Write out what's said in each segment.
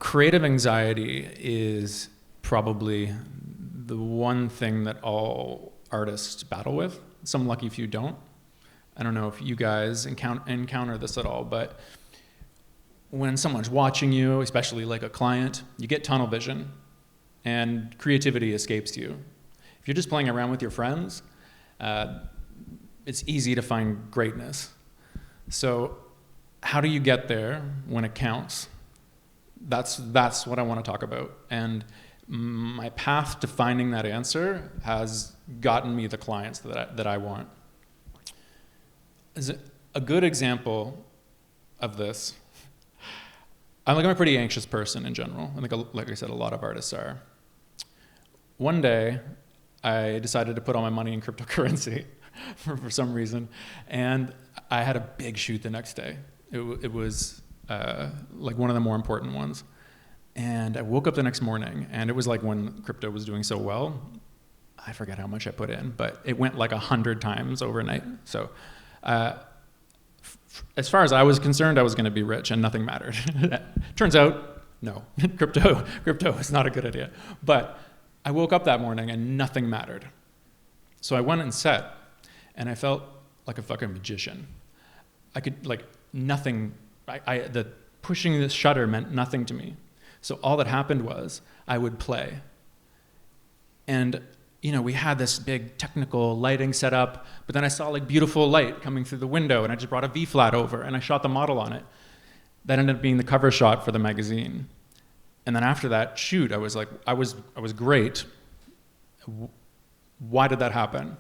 creative anxiety is probably the one thing that all artists battle with. Some lucky few don't. I don't know if you guys encounter this at all, but when someone's watching you, especially like a client, you get tunnel vision and creativity escapes you. If you're just playing around with your friends, it's easy to find greatness. So how do you get there when it counts? That's what I want to talk about. And my path to finding that answer has gotten me the clients that I want. As a good example of this, I'm a pretty anxious person in general. I think, like I said, a lot of artists are. One day, I decided to put all my money in cryptocurrency for some reason, and I had a big shoot the next day. It was like one of the more important ones. And I woke up the next morning, and it was like when crypto was doing so well. I forget how much I put in, but it went like 100 times overnight. So as far as I was concerned, I was going to be rich and nothing mattered. Turns out, no, crypto is not a good idea. But I woke up that morning and nothing mattered. So I went and set, and I felt like a fucking magician. I could, like, nothing, the pushing this shutter meant nothing to me. So all that happened was I would play. And, you know, we had this big technical lighting set up, but then I saw like beautiful light coming through the window, and I just brought a V-flat over and I shot the model on it. That ended up being the cover shot for the magazine. And then after that shoot, I was like, I was great. Why did that happen?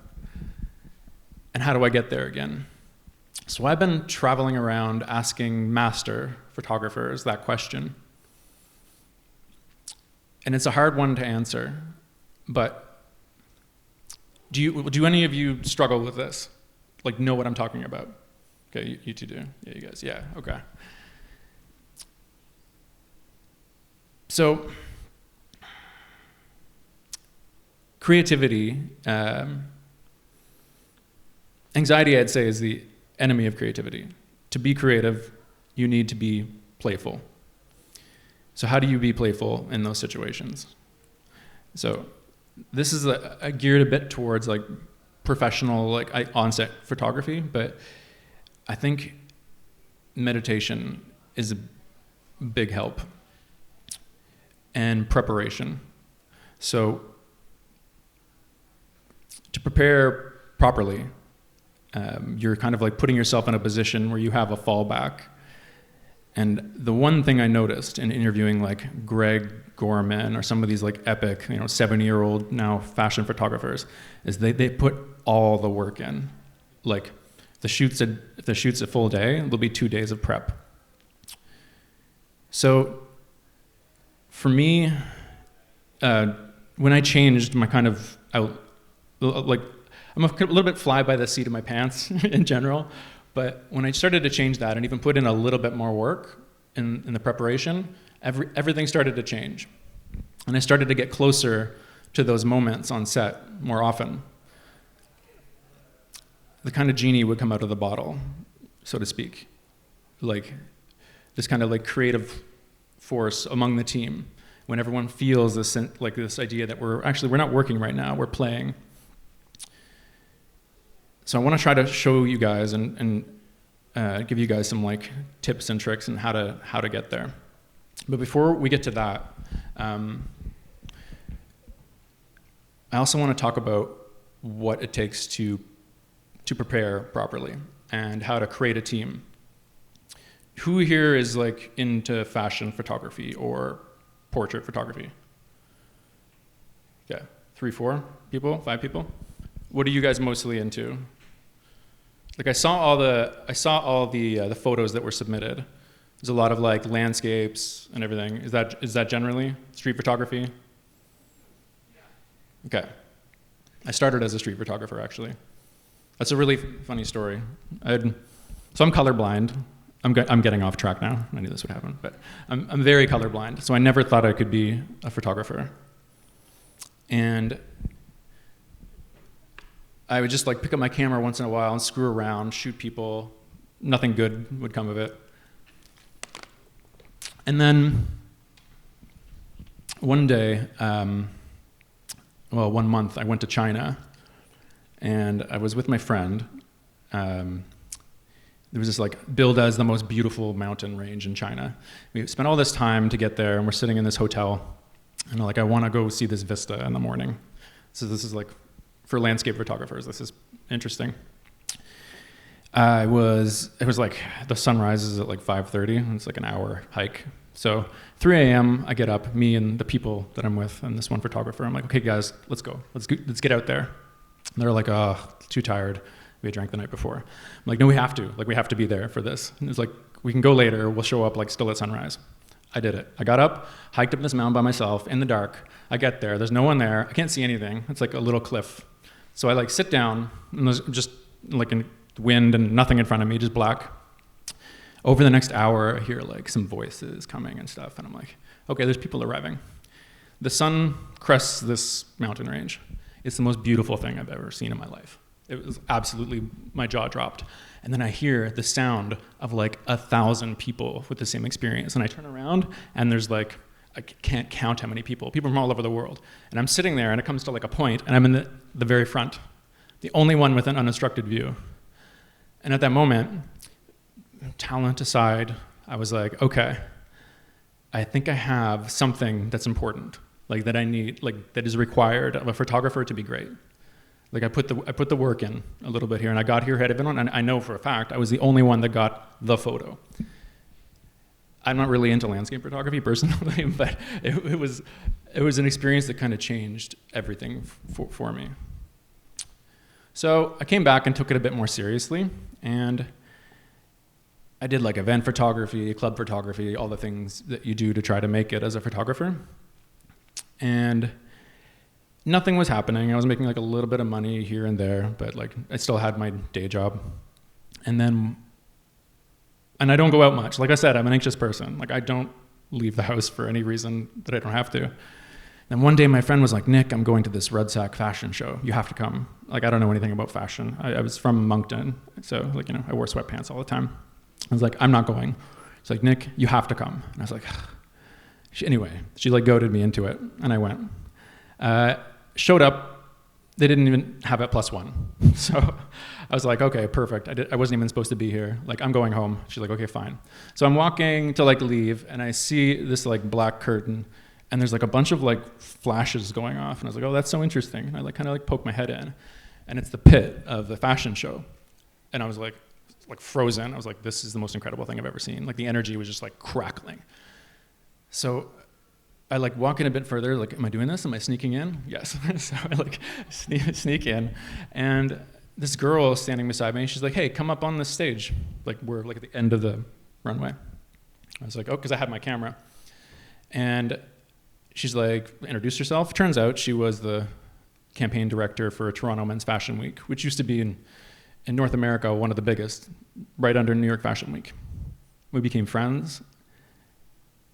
And how do I get there again? So I've been traveling around asking master photographers that question. And it's a hard one to answer, but do any of you struggle with this? Like, know what I'm talking about? Okay, you two do. Yeah, you guys. Yeah, okay. So, creativity, anxiety, I'd say, is the enemy of creativity. To be creative, you need to be playful. So how do you be playful in those situations? So this is geared a bit towards like professional, like on-set photography, but I think meditation is a big help, and preparation. So to prepare properly, you're kind of like putting yourself in a position where you have a fallback. And the one thing I noticed in interviewing like Greg Gorman or some of these like epic, 70-year-old now fashion photographers, is they put all the work in. Like if the shoot's a full day, there'll be 2 days of prep. So for me, when I changed my kind of like, I'm a little bit fly by the seat of my pants in general. But when I started to change that and even put in a little bit more work in the preparation, everything started to change. And I started to get closer to those moments on set more often. The kind of genie would come out of the bottle, so to speak. Like this kind of like creative force among the team when everyone feels this idea that we're not working right now, we're playing. So I want to try to show you guys and give you guys some like tips and tricks and how to get there. But before we get to that, I also want to talk about what it takes to prepare properly and how to create a team. Who here is like into fashion photography or portrait photography? Yeah, 3, 4 people, 5 people. What are you guys mostly into? Like I saw all the photos that were submitted. There's a lot of like landscapes and everything. Is that generally street photography? Okay. I started as a street photographer actually. That's a really funny story. So I'm colorblind. I'm getting off track now. I knew this would happen, but I'm very colorblind. So I never thought I could be a photographer. And I would just like pick up my camera once in a while and screw around, shoot people. Nothing good would come of it. And then one day, one month, I went to China, and I was with my friend. There was this like billed as the most beautiful mountain range in China. We spent all this time to get there, and we're sitting in this hotel, and I want to go see this vista in the morning. So this is like, for landscape photographers, this is interesting. It was like, the sunrise is at like 5:30, and it's like an hour hike. So 3 a.m. I get up, me and the people that I'm with, and this one photographer. I'm like, okay, guys, let's go. Let's get out there. And they're like, oh, too tired. We had drank the night before. I'm like, no, we have to. Like, we have to be there for this. And it's like, we can go later. We'll show up like still at sunrise. I did it. I got up, hiked up this mountain by myself in the dark. I get there. There's no one there. I can't see anything. It's like a little cliff. So I like sit down, and there's just like a wind and nothing in front of me, just black. Over the next hour, I hear like some voices coming and stuff, and I'm like, okay, there's people arriving. The sun crests this mountain range. It's the most beautiful thing I've ever seen in my life. It was absolutely, my jaw dropped. And then I hear the sound of like 1,000 people with the same experience. And I turn around, and there's like, I can't count how many people from all over the world. And I'm sitting there, and it comes to like a point, and I'm in the very front, the only one with an unobstructed view. And at that moment, talent aside, I was like, okay, I think I have something that's important, like that I need, like that is required of a photographer to be great. Like I put the work in a little bit here, and I got here ahead of everyone, and I know for a fact I was the only one that got the photo. I'm not really into landscape photography personally, but it was an experience that kind of changed everything for me. So I came back and took it a bit more seriously, and I did like event photography, club photography, all the things that you do to try to make it as a photographer. And nothing was happening. I was making like a little bit of money here and there, but like I still had my day job. And I don't go out much. Like I said, I'm an anxious person. Like I don't leave the house for any reason that I don't have to. And one day my friend was like, Nick, I'm going to this Red Sack fashion show. You have to come. Like I don't know anything about fashion. I was from Moncton, so like, I wore sweatpants all the time. I was like, I'm not going. She's like, Nick, you have to come. And I was like, anyway, she like goaded me into it, and I went. Showed up, they didn't even have it +1. So I was like, okay, perfect. I wasn't even supposed to be here. Like, I'm going home. She's like, okay, fine. So I'm walking to like leave, and I see this like black curtain, and there's like a bunch of like flashes going off. And I was like, oh, that's so interesting. And I like kind of like poke my head in, and it's the pit of the fashion show. And I was like frozen. I was like, this is the most incredible thing I've ever seen. Like the energy was just like crackling. So I like walk in a bit further, like, am I doing this? Am I sneaking in? Yes. So I like sneak in, and this girl standing beside me, she's like, hey, come up on this stage. Like we're like at the end of the runway. I was like, oh, because I had my camera. And she's like, introduce yourself. Turns out she was the campaign director for Toronto Men's Fashion Week, which used to be in North America, one of the biggest, right under New York Fashion Week. We became friends.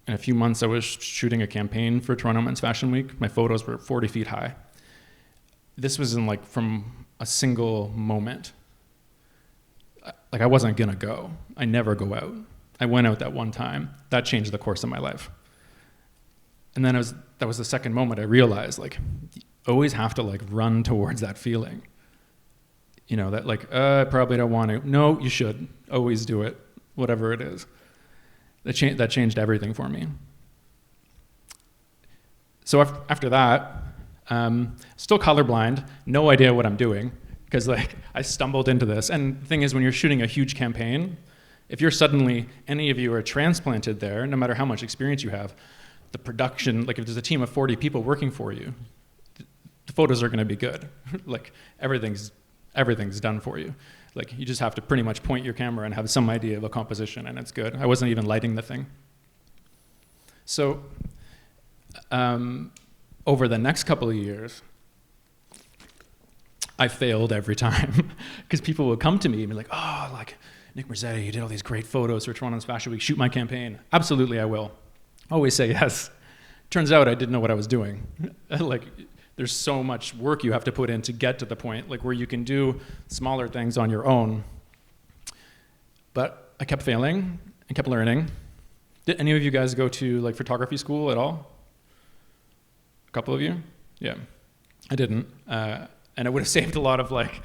In a few months, I was shooting a campaign for Toronto Men's Fashion Week. My photos were 40 feet high. This was in like from a single moment. Like I wasn't gonna go. I never go out. I went out that one time. That changed the course of my life. And then that was the second moment I realized, like, you always have to like run towards that feeling. That like, I probably don't want to. No, you should. Always do it, whatever it is. That changed everything for me. So after that, still colorblind, no idea what I'm doing, because like I stumbled into this. And the thing is, when you're shooting a huge campaign, if you're suddenly, any of you are transplanted there, no matter how much experience you have, the production, like if there's a team of 40 people working for you, the photos are gonna be good. Like everything's done for you. Like you just have to pretty much point your camera and have some idea of a composition, and it's good. I wasn't even lighting the thing. So over the next couple of years, I failed every time because people would come to me and be like, oh, like Nick Merzetti, you did all these great photos for Toronto's Fashion Week, shoot my campaign. Absolutely, I will. Always say yes. Turns out I didn't know what I was doing. Like, there's so much work you have to put in to get to the point like where you can do smaller things on your own. But I kept failing and kept learning. Did any of you guys go to like photography school at all? couple of you? Yeah. I didn't. And it would have saved a lot of like,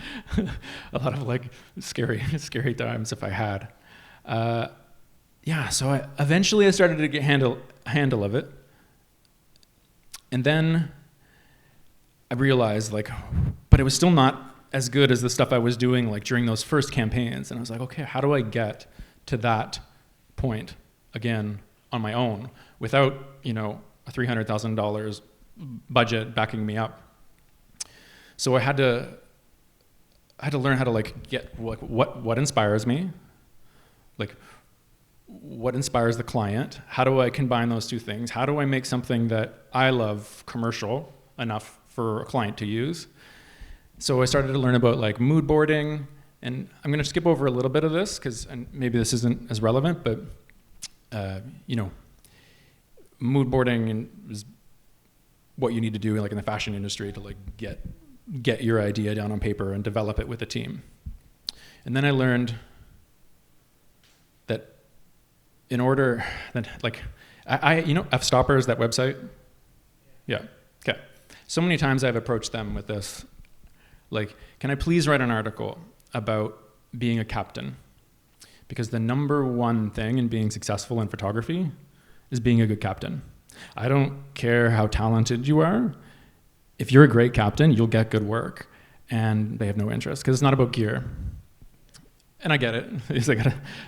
scary times if I had. So eventually I started to get handle of it. And then I realized but it was still not as good as the stuff I was doing like during those first campaigns. And I was like, okay, how do I get to that point again on my own without, a $300,000 budget backing me up? So I had to learn how to get what inspires me, what inspires the client. How do I combine those two things? How do I make something that I love commercial enough for a client to use? So I started to learn about mood boarding, and I'm going to skip over a little bit of this because maybe this isn't as relevant, but mood boarding is what you need to do in the fashion industry to get your idea down on paper and develop it with a team. And then I learned that in order that F-Stoppers, that website? Yeah, okay. So many times I've approached them with this, can I please write an article about being a captain? Because the number one thing in being successful in photography is being a good captain. I don't care how talented you are. If you're a great captain, you'll get good work. And they have no interest because it's not about gear. And I get it.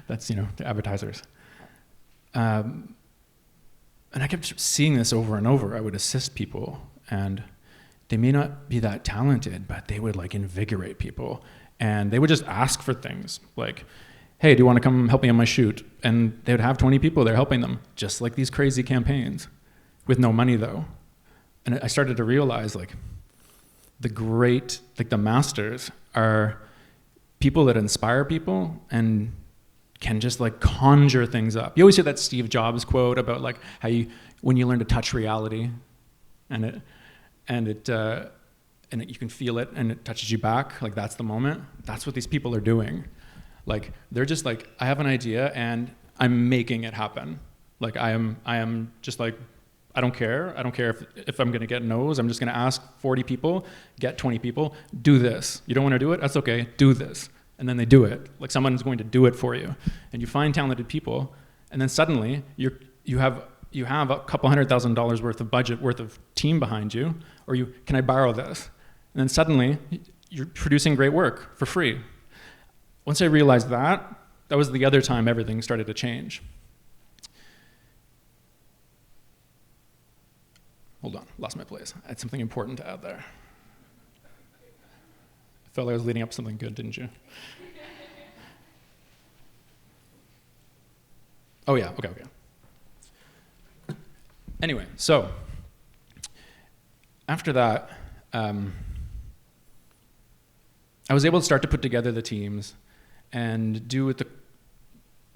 That's, the advertisers. And I kept seeing this over and over. I would assist people, and they may not be that talented, but they would invigorate people. And they would just ask for things like, hey, do you want to come help me on my shoot? And they would have 20 people there helping them, just like these crazy campaigns, with no money though. And I started to realize the great, the masters are people that inspire people and can just conjure things up. You always hear that Steve Jobs quote about how when you learn to touch reality and you can feel it and it touches you back, that's the moment. That's what these people are doing. They're just I have an idea and I'm making it happen. I am just I don't care. I don't care if I'm gonna get no's. I'm just gonna ask 40 people, get 20 people, do this. You don't wanna do it? That's okay, do this. And then they do it. Someone's going to do it for you. And you find talented people, and then suddenly you have a couple $100,000 worth of budget, worth of team behind you, or can I borrow this? And then suddenly you're producing great work for free. Once I realized that was the other time everything started to change. Hold on, lost my place. I had something important to add there. I felt like I was leading up to something good, didn't you? Oh yeah, okay. Anyway, so after that, I was able to start to put together the teams and do it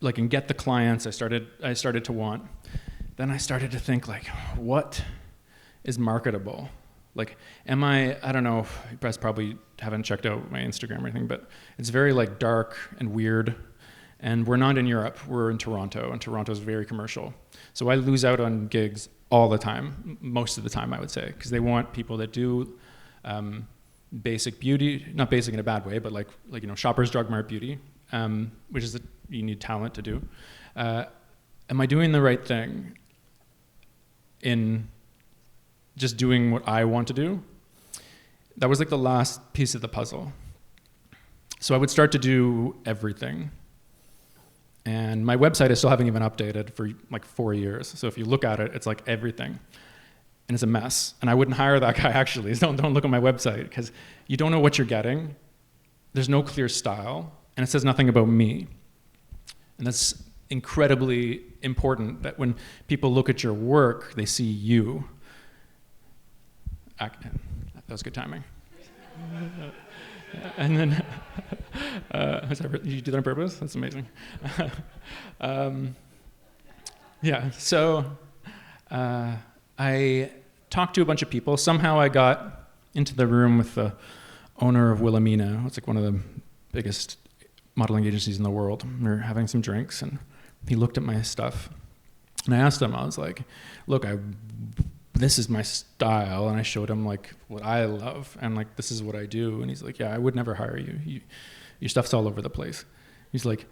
and get the clients I started to want. Then I started to think what is marketable? I don't know, you guys probably haven't checked out my Instagram or anything, but it's very dark and weird. And we're not in Europe, we're in Toronto, and Toronto's very commercial. So I lose out on gigs all the time, most of the time I would say, because they want people that do basic beauty, not basic in a bad way, but Shoppers Drug Mart beauty, which is you need talent to do. Am I doing the right thing in just doing what I want to do? That was the last piece of the puzzle. So I would start to do everything. And my website I still haven't even updated for 4 years. So if you look at it, it's everything. And it's a mess. And I wouldn't hire that guy actually. Don't look at my website because you don't know what you're getting. There's no clear style. And it says nothing about me. And that's incredibly important that when people look at your work, they see you. That was good timing. And then, did you do that on purpose? That's amazing. So I talked to a bunch of people. Somehow I got into the room with the owner of Wilhelmina. It's one of the biggest modeling agencies in the world. We were having some drinks, and he looked at my stuff. And I asked him, I was like, look, I this is my style. And I showed him like what I love and like, this is what I do. And he's like, yeah, I would never hire you. Your stuff's all over the place. He's like,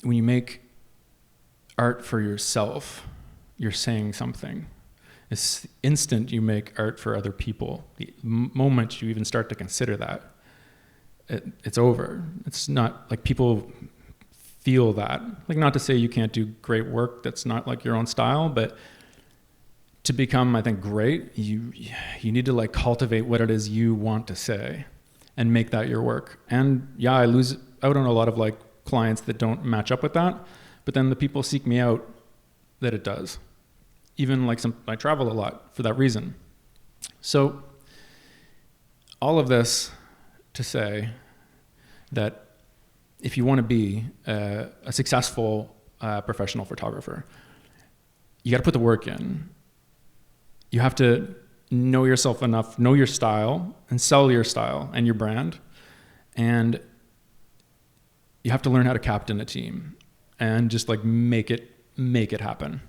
when you make art for yourself, you're saying something. It's instant you make art for other people. The moment you even start to consider that, it's over. It's not like people feel that. Like, not to say you can't do great work that's not like your own style, but to become, I think, great, you need to like cultivate what it is you want to say and make that your work. And yeah, I lose out on a lot of like clients that don't match up with that, but then the people seek me out that it does. Even like I travel a lot for that reason. So all of this to say that if you want to be a successful professional photographer, you got to put the work in. You have to know yourself enough, know your style, and sell your style and your brand. And you have to learn how to captain a team and just like make it happen.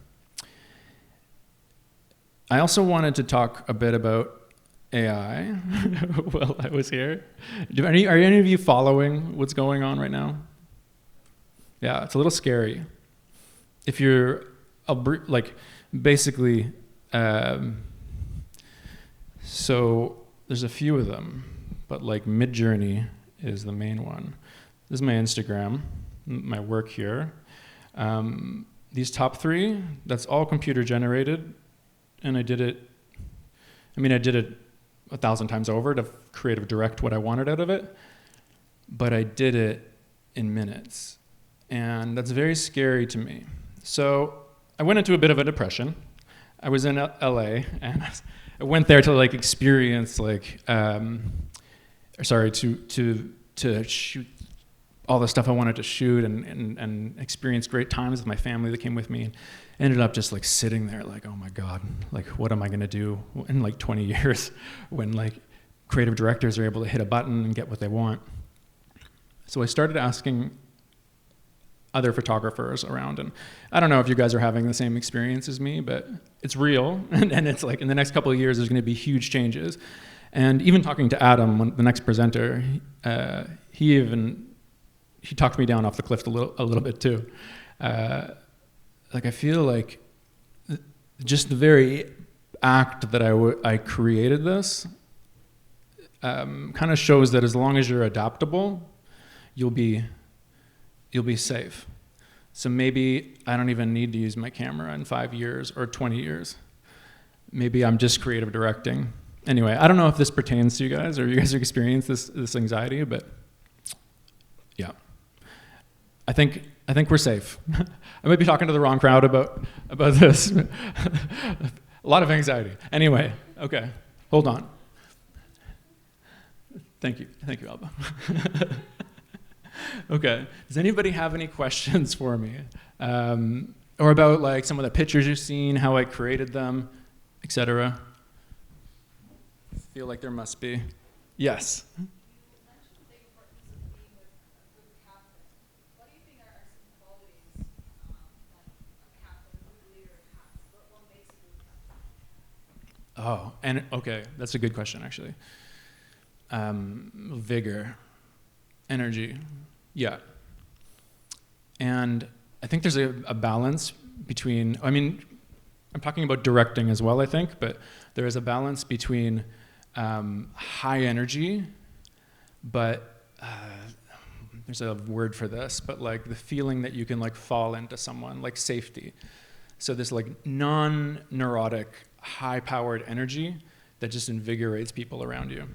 I also wanted to talk a bit about AI while I was here. Are any of you following what's going on right now? Yeah, it's a little scary. If you're like basically, so there's a few of them, but like Midjourney is the main one. This is my Instagram, my work here. These top three, that's all computer generated. And I did it 1,000 times over to creative direct what I wanted out of it, but I did it in minutes. And that's very scary to me. So I went into a bit of a depression. I was in LA and I went there to like experience like, to shoot all the stuff I wanted to shoot and experience great times with my family that came with me. And ended up just like sitting there like, oh my God, like what am I gonna do in like 20 years when like creative directors are able to hit a button and get what they want. So I started asking other photographers around, and I don't know if you guys are having the same experience as me, but it's real. And it's like in the next couple of years, there's gonna be huge changes. And even talking to Adam, the next presenter, he talked me down off the cliff a little bit too. Like I feel like just the very act that I created this kind of shows that as long as you're adaptable, you'll be safe. So maybe I don't even need to use my camera in 5 years or 20 years. Maybe I'm just creative directing. Anyway, I don't know if this pertains to you guys or you guys experience this anxiety, but yeah. I think we're safe. I might be talking to the wrong crowd about this. A lot of anxiety. Anyway, okay, hold on. Thank you, Alba. Okay, does anybody have any questions for me? Or about like some of the pictures you've seen, how I created them, etc.? Feel like there must be. Yes. Oh, and okay, that's a good question, actually. Vigor, energy, yeah. And I think there's a balance between, I'm talking about directing as well, I think, but there is a balance between high energy, but there's a word for this, but like the feeling that you can like fall into someone, like safety. So this like non-neurotic, high-powered energy that just invigorates people around you.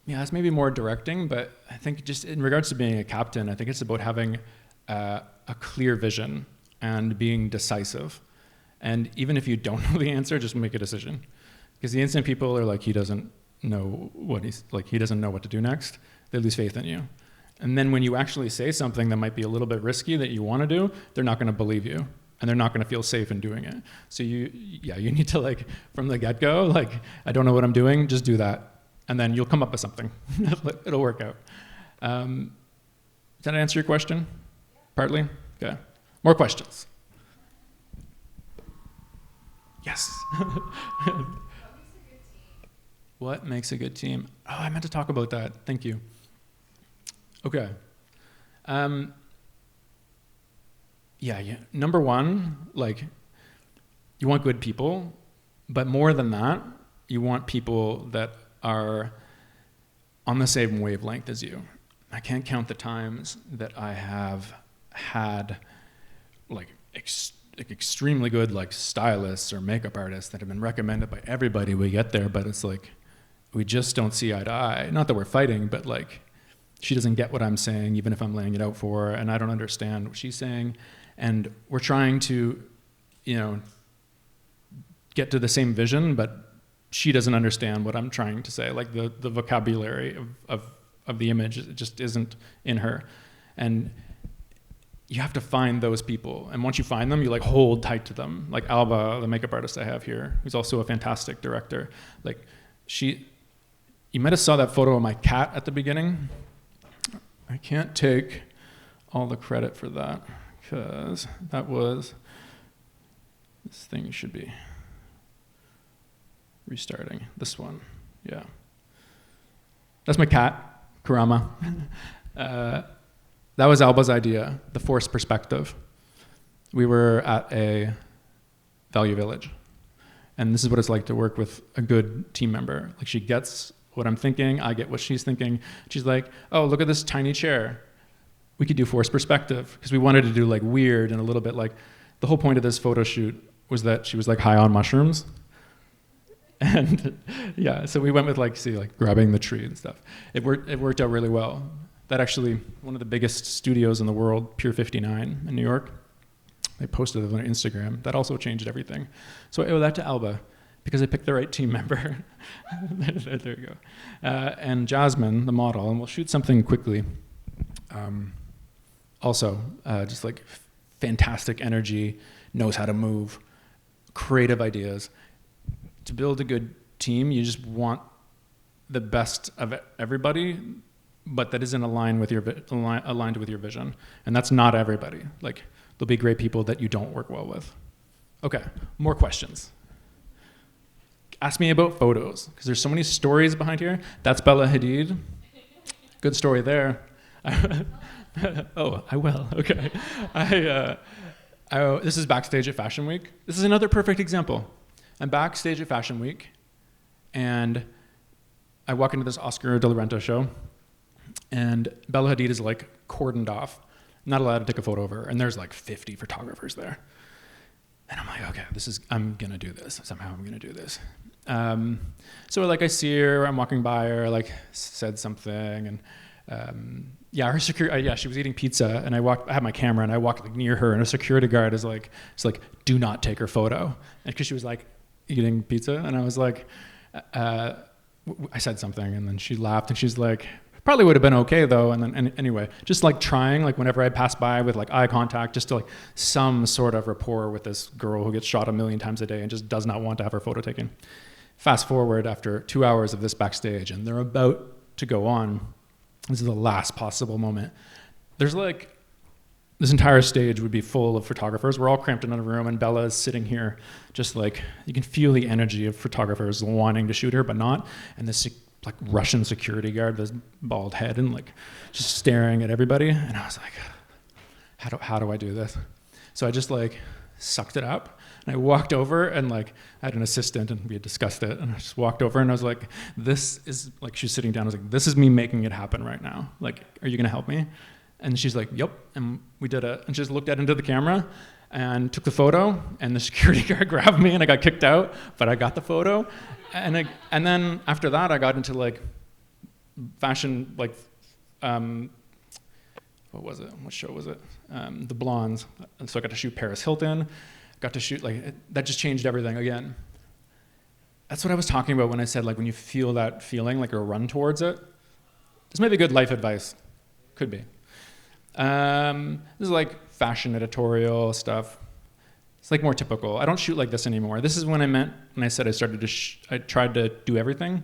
Yeah, it's maybe more directing, but I think just in regards to being a captain, I think it's about having a clear vision and being decisive. And even if you don't know the answer, just make a decision. Because the instant people are like, he doesn't know what to do next, they lose faith in you. And then when you actually say something that might be a little bit risky that you want to do, they're not going to believe you. And they're not going to feel safe in doing it. So you need to like, from the get-go, like, I don't know what I'm doing, just do that. And then you'll come up with something. It'll work out. Does that answer your question? Partly? Okay. More questions? Yes. What makes a good team? Oh, I meant to talk about that. Thank you. Okay. Yeah. Number one, like, you want good people, but more than that, you want people that are on the same wavelength as you. I can't count the times that I have had like extremely good like stylists or makeup artists that have been recommended by everybody we get there, but it's like we just don't see eye to eye. Not that we're fighting, but like she doesn't get what I'm saying, even if I'm laying it out for her, and I don't understand what she's saying. And we're trying to, get to the same vision, but she doesn't understand what I'm trying to say. Like the vocabulary of the image, it just isn't in her. And you have to find those people. And once you find them, you like hold tight to them. Like Alba, the makeup artist I have here, who's also a fantastic director. Like you might have saw that photo of my cat at the beginning. I can't take all the credit for that because that was, this thing should be restarting. This one, yeah. That's my cat, Kurama. That was Alba's idea, the forced perspective. We were at a value village, and this is what it's like to work with a good team member. Like, she gets what I'm thinking, I get what she's thinking. She's like, oh, look at this tiny chair. We could do forced perspective, because we wanted to do like weird and a little bit like, the whole point of this photo shoot was that she was like high on mushrooms. And yeah, so we went with like grabbing the tree and stuff. It worked out really well. That actually, one of the biggest studios in the world, Pier 59 in New York, they posted it on Instagram. That also changed everything. So I owe that to Alba, because I picked the right team member. There you go. And Jasmine, the model, and we'll shoot something quickly. Also, just like fantastic energy, knows how to move, creative ideas. To build a good team, you just want the best of everybody, but that isn't aligned with your vision. And that's not everybody. Like, there'll be great people that you don't work well with. Okay, more questions. Ask me about photos, because there's so many stories behind here. That's Bella Hadid. Good story there. Oh, I will, okay. This is backstage at Fashion Week. This is another perfect example. I'm backstage at Fashion Week, and I walk into this Oscar de la Renta show, and Bella Hadid is like cordoned off, not allowed to take a photo of her, and there's like 50 photographers there. And I'm like, okay, I'm gonna do this. Somehow I'm gonna do this. So like I see her, I'm walking by her, like said something, and her security, she was eating pizza, and I had my camera, and I walked like near her, and a security guard is like, do not take her photo, and because she was like eating pizza, and I was like, I said something, and then she laughed, and she's like, probably would have been okay though, and then anyway, just like trying, like whenever I pass by with like eye contact, just to like some sort of rapport with this girl who gets shot 1 million times a day and just does not want to have her photo taken. Fast forward after 2 hours of this backstage, and they're about to go on. This is the last possible moment. There's like, this entire stage would be full of photographers. We're all cramped in a room, and Bella is sitting here just like, you can feel the energy of photographers wanting to shoot her, but not. And this like Russian security guard, this bald head, and like just staring at everybody. And I was like, how do I do this? So I just like sucked it up. And I walked over, and like I had an assistant, and we had discussed it, and I just walked over, and I was like, this is like, she's sitting down, I was like, this is me making it happen right now. Like, are you gonna help me? And she's like, yep. And we did it, and she just looked into the camera and took the photo, and the security guard grabbed me, and I got kicked out, but I got the photo. And then after that, I got into like fashion, like, what was it? What show was it? The Blondes. And so I got to shoot Paris Hilton. Got to shoot, like, that just changed everything again. That's what I was talking about when I said, like, when you feel that feeling, like a run towards it. This might be good life advice. Could be. This is like fashion editorial stuff. It's like more typical. I don't shoot like this anymore. This is when I said I started to, I tried to do everything.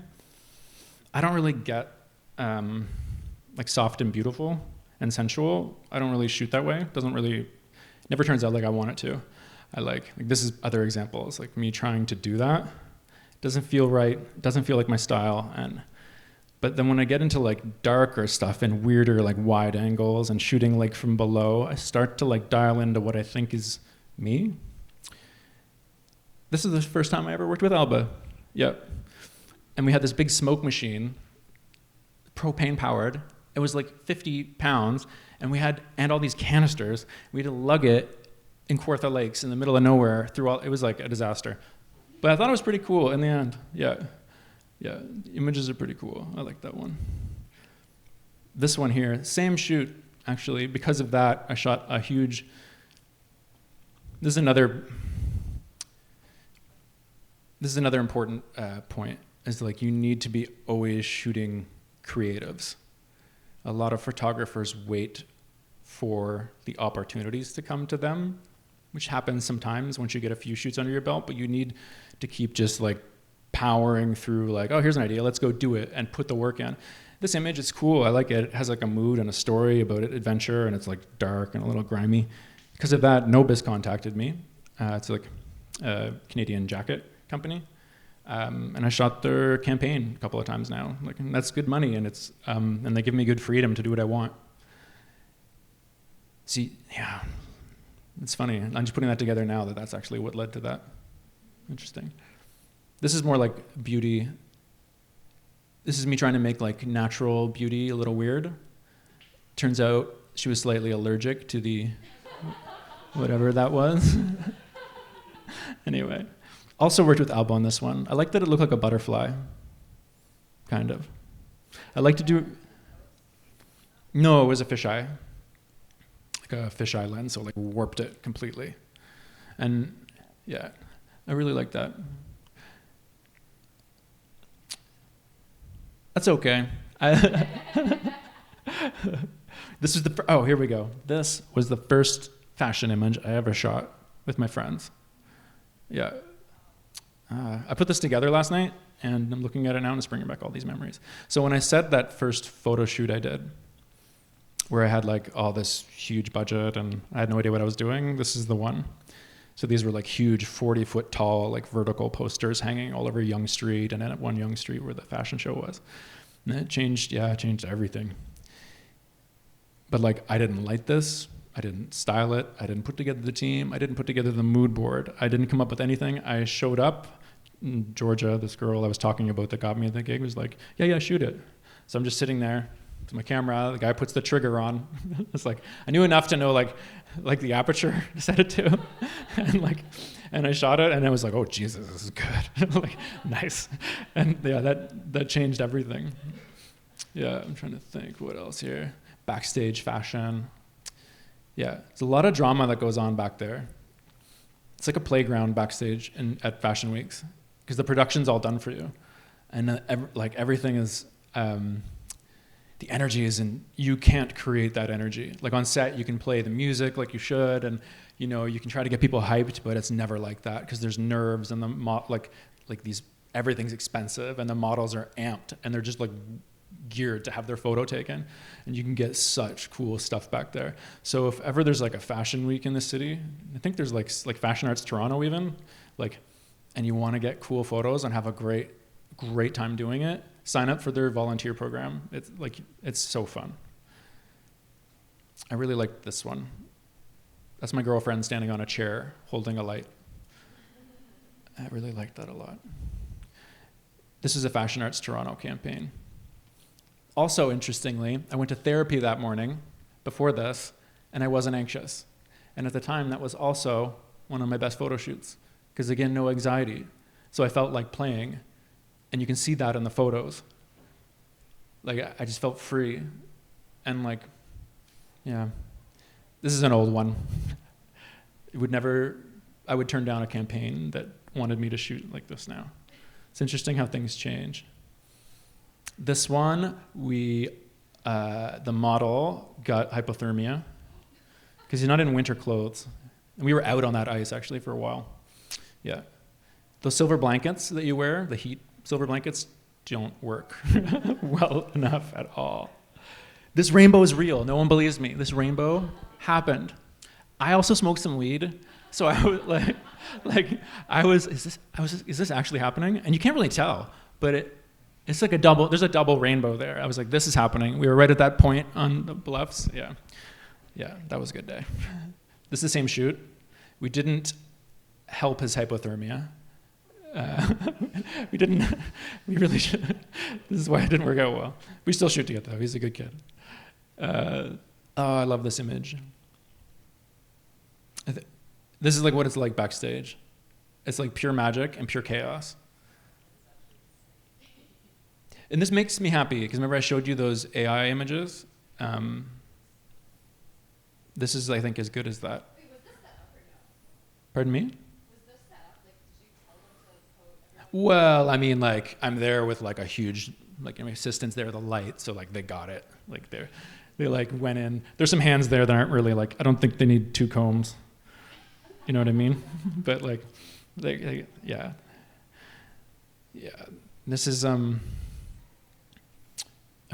I don't really get like soft and beautiful and sensual. I don't really shoot that way. Never turns out like I want it to. I like this is other examples, like me trying to do that. Doesn't feel right, doesn't feel like my style. But then when I get into like darker stuff and weirder like wide angles and shooting like from below, I start to like dial into what I think is me. This is the first time I ever worked with Alba. Yep. And we had this big smoke machine, propane powered. It was like 50 pounds, and all these canisters. We had to lug it in Kawartha Lakes in the middle of nowhere it was like a disaster. But I thought it was pretty cool in the end. Yeah. Yeah, images are pretty cool. I like that one. This one here, same shoot, actually. Because of that, I shot a huge... This is another important point, is like you need to be always shooting creatives. A lot of photographers wait for the opportunities to come to them, which happens sometimes once you get a few shoots under your belt, but you need to keep just like powering through like, oh, here's an idea, let's go do it, and put the work in. This image is cool, I like it. It has like a mood and a story about it, adventure, and it's like dark and a little grimy. Because of that, Nobis contacted me. It's like a Canadian jacket company. And I shot their campaign a couple of times now. Like, and that's good money, and it's and they give me good freedom to do what I want. See, yeah, it's funny. I'm just putting that together now that's actually what led to that. Interesting. This is more like beauty. This is me trying to make like natural beauty a little weird. Turns out she was slightly allergic to the whatever that was. Anyway, also worked with Alba on this one. I like that it looked like a butterfly, kind of. I like to do, no, it was a fisheye, like a fisheye lens, so like warped it completely. And yeah, I really like that. That's okay. This is here we go. This was the first fashion image I ever shot with my friends. Yeah. I put this together last night, and I'm looking at it now, and it's bringing back all these memories. So when I said that first photo shoot I did, where I had like all this huge budget, and I had no idea what I was doing, this is the one. So these were like huge 40-foot tall, like vertical posters hanging all over Yonge Street, and then at one Yonge Street where the fashion show was. And it changed everything. But like, I didn't light this. I didn't style it. I didn't put together the team. I didn't put together the mood board. I didn't come up with anything. I showed up. Georgia, this girl I was talking about that got me the gig, was like, yeah, shoot it. So I'm just sitting there with my camera. The guy puts the trigger on. It's like, I knew enough to know like the aperture to set it to. And I shot it, and I was like, oh, Jesus, this is good. Like, nice. And yeah, that changed everything. Yeah, I'm trying to think what else here. Backstage fashion. Yeah, there's a lot of drama that goes on back there. It's like a playground backstage at Fashion Weeks, because the production's all done for you. And everything is, the energy is you can't create that energy. Like on set, you can play the music like you should, and you can try to get people hyped, but it's never like that, because there's nerves, and everything's expensive, and the models are amped, and they're just like geared to have their photo taken, and you can get such cool stuff back there. So if ever there's like a fashion week in the city, I think there's like Fashion Arts Toronto even, and you want to get cool photos and have a great time doing it, sign up for their volunteer program. It's so fun. I really like this one. That's my girlfriend standing on a chair holding a light. I really like that a lot. This is a Fashion Arts Toronto campaign. Also, interestingly, I went to therapy that morning before this, and I wasn't anxious. And at the time, that was also one of my best photo shoots, because again, no anxiety. So I felt like playing, and you can see that in the photos. Like, I just felt free. And yeah, this is an old one. I would turn down a campaign that wanted me to shoot like this now. It's interesting how things change. This one, the model got hypothermia because he's not in winter clothes. And we were out on that ice actually for a while. Yeah. Those silver blankets that you wear, the heat silver blankets, don't work well enough at all. This rainbow is real. No one believes me. This rainbow happened. I also smoked some weed. So I was is this actually happening? And you can't really tell, but it's like there's a double rainbow there. I was like, this is happening. We were right at that point on the bluffs. Yeah, that was a good day. This is the same shoot. We didn't help his hypothermia. We really should. This is why it didn't work out well. We still shoot together though. He's a good kid. I love this image. This is like what it's like backstage. It's like pure magic and pure chaos. And this makes me happy, because remember I showed you those AI images? This is, I think, as good as that. Wait, was this set up or no? Pardon me? Was this set up? Like, did you tell them to like, well, I mean, like, I'm there with like a huge, like, my assistant's there with a light, so like they got it. Like they like went in. There's some hands there that aren't really like, I don't think they need 2 combs. You know what I mean? But like, yeah. This is a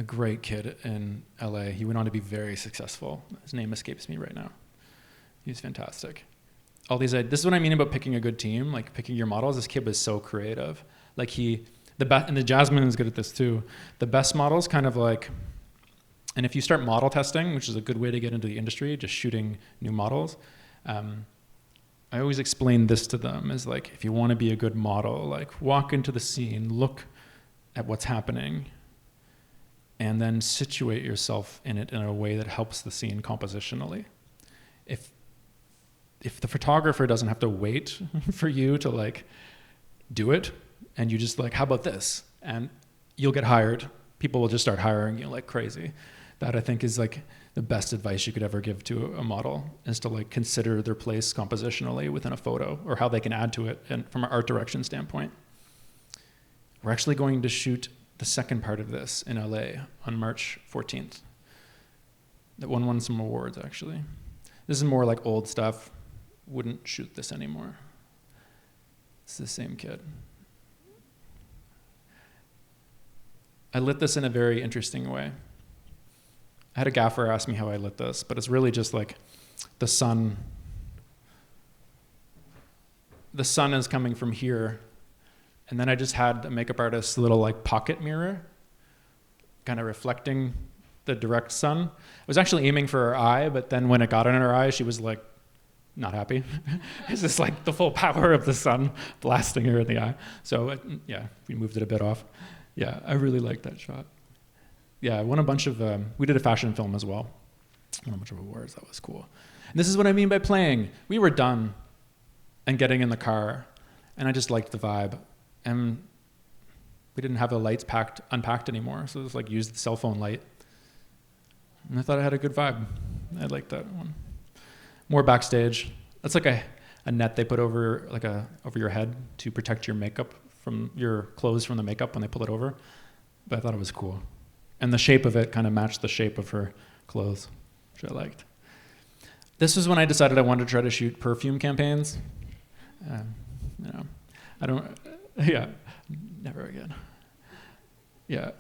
great kid in LA. He went on to be very successful. His name escapes me right now. He's fantastic. This is what I mean about picking a good team, like picking your models. This kid was so creative. Like and the Jasmine is good at this too. The best models kind of like, and if you start model testing, which is a good way to get into the industry, just shooting new models, I always explain this to them as like, if you want to be a good model, like walk into the scene, look at what's happening, and then situate yourself in it in a way that helps the scene compositionally. If the photographer doesn't have to wait for you to like do it, and you just like, how about this? And you'll get hired. People will just start hiring you like crazy. That I think is like the best advice you could ever give to a model, is to like consider their place compositionally within a photo, or how they can add to it, and from an art direction standpoint. We're actually going to shoot the second part of this in LA on March 14th. That won some awards, actually. This is more like old stuff. Wouldn't shoot this anymore. It's the same kid. I lit this in a very interesting way. I had a gaffer ask me how I lit this, but it's really just like the sun. The sun is coming from here, and then I just had a makeup artist's little like pocket mirror, kind of reflecting the direct sun. I was actually aiming for her eye, but then when it got in her eye, she was like, not happy. It's just like the full power of the sun blasting her in the eye. So yeah, we moved it a bit off. Yeah, I really liked that shot. Yeah, I won a bunch of, we did a fashion film as well. Won a bunch of awards, that was cool. And this is what I mean by playing. We were done and getting in the car, and I just liked the vibe. And we didn't have the lights unpacked anymore, so it was like used the cell phone light. And I thought I had a good vibe. I liked that one. More backstage. That's like a net they put over your head to protect your makeup from your clothes from the makeup when they pull it over. But I thought it was cool. And the shape of it kind of matched the shape of her clothes, which I liked. This was when I decided I wanted to try to shoot perfume campaigns. Never again. Yeah,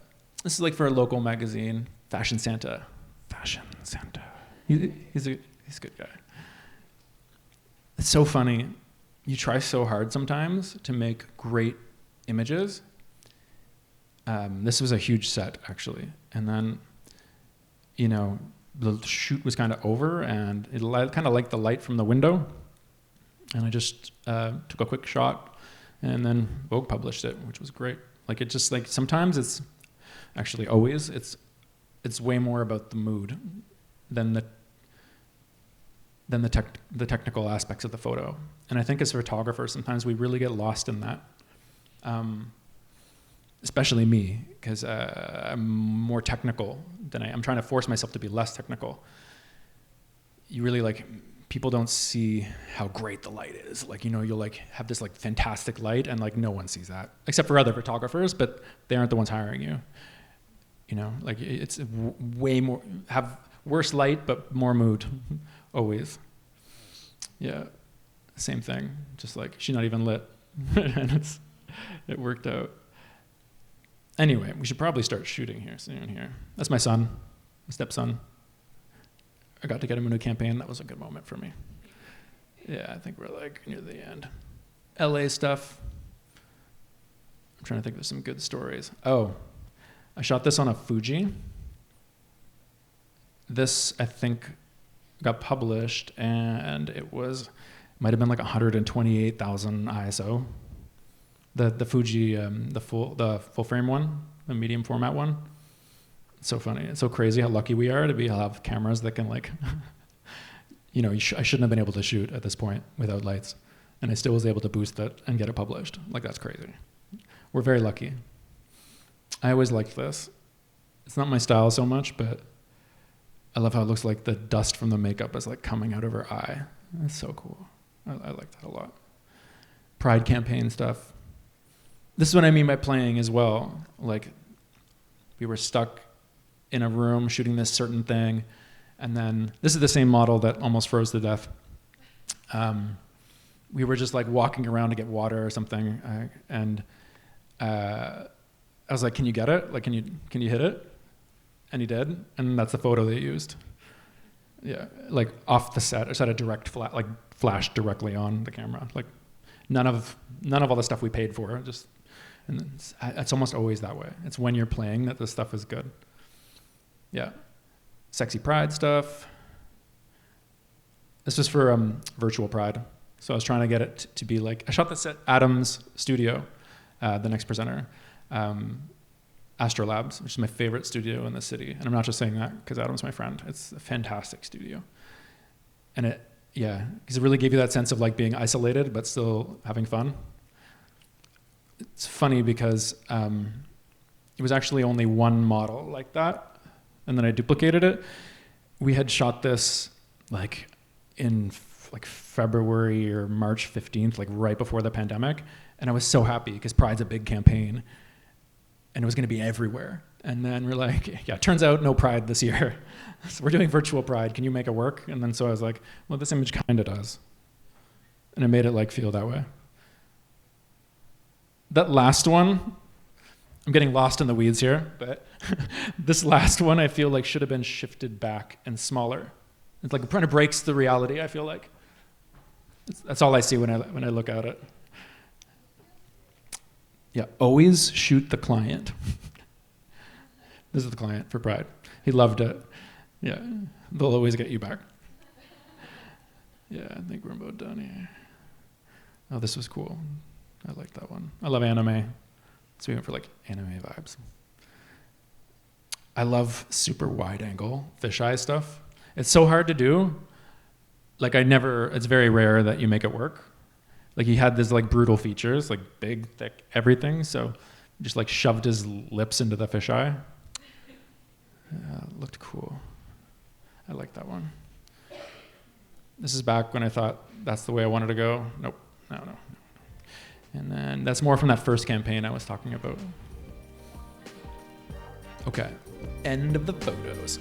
this is like for a local magazine, Fashion Santa. He's a good guy. It's so funny. You try so hard sometimes to make great images. This was a huge set, actually. And then, the shoot was kind of over, and it kind of liked the light from the window. And I just took a quick shot, and then Vogue published it, which was great. Like, it just, like, sometimes it's, actually always, it's way more about the mood than the technical aspects of the photo. And I think as photographers, sometimes we really get lost in that. Especially me, because I'm more technical than I'm trying to force myself to be less technical. You really people don't see how great the light is. You'll have this fantastic light, and no one sees that, except for other photographers, but they aren't the ones hiring you. It's way more, have worse light, but more mood, always. Yeah, same thing, just she's not even lit, and it worked out. Anyway, we should probably start shooting here soon here. That's my son, my stepson. I got to get him into a campaign. That was a good moment for me. Yeah, I think we're like near the end. LA stuff. I'm trying to think of some good stories. Oh, I shot this on a Fuji. This, I think, got published, and it might have been like 128,000 ISO. The Fuji, the full frame one, the medium format one. It's so funny. It's so crazy how lucky we are to have cameras that can like, I shouldn't have been able to shoot at this point without lights, and I still was able to boost it and get it published. Like, that's crazy. We're very lucky. I always liked this. It's not my style so much, but I love how it looks like the dust from the makeup is like coming out of her eye. It's so cool. I like that a lot. Pride campaign stuff. This is what I mean by playing as well. Like, we were stuck in a room shooting this certain thing, and then this is the same model that almost froze to death. We were just like walking around to get water or something, and I was like, "Can you get it? Like, can you hit it?" And he did, and that's the photo they used. Yeah, like off the set. I just had a direct flash directly on the camera. Like, none of all the stuff we paid for. And it's almost always that way. It's when you're playing that the stuff is good. Yeah, sexy pride stuff. This was for virtual pride, so I was trying to get it to be like. I shot this at Adam's studio, the next presenter. Astrolabs, which is my favorite studio in the city. And I'm not just saying that because Adam's my friend. It's a fantastic studio. And because it really gave you that sense of like being isolated but still having fun. It's funny because it was actually only one model like that, and then I duplicated it. We had shot this like in like February or March 15th, like right before the pandemic. And I was so happy because Pride's a big campaign. And it was going to be everywhere. And then we're like, yeah, turns out no Pride this year. So we're doing virtual Pride. Can you make it work? And then so I was like, well, this image kind of does. And it made it like feel that way. That last one, I'm getting lost in the weeds here, but this last one I feel like should have been shifted back and smaller. It's like it kind of breaks the reality, I feel like. That's all I see when I look at it. Yeah, always shoot the client. This is the client for Pride. He loved it. Yeah, they'll always get you back. Yeah, I think we're about done here. Oh, this was cool. I like that one. I love anime. So we went for like anime vibes. I love super wide angle fisheye stuff. It's so hard to do. Like it's very rare that you make it work. Like, he had this like brutal features, like big, thick, everything. So just like shoved his lips into the fisheye. It looked cool. I like that one. This is back when I thought that's the way I wanted to go. Nope, no. And then that's more from that first campaign I was talking about. Okay, end of the photos.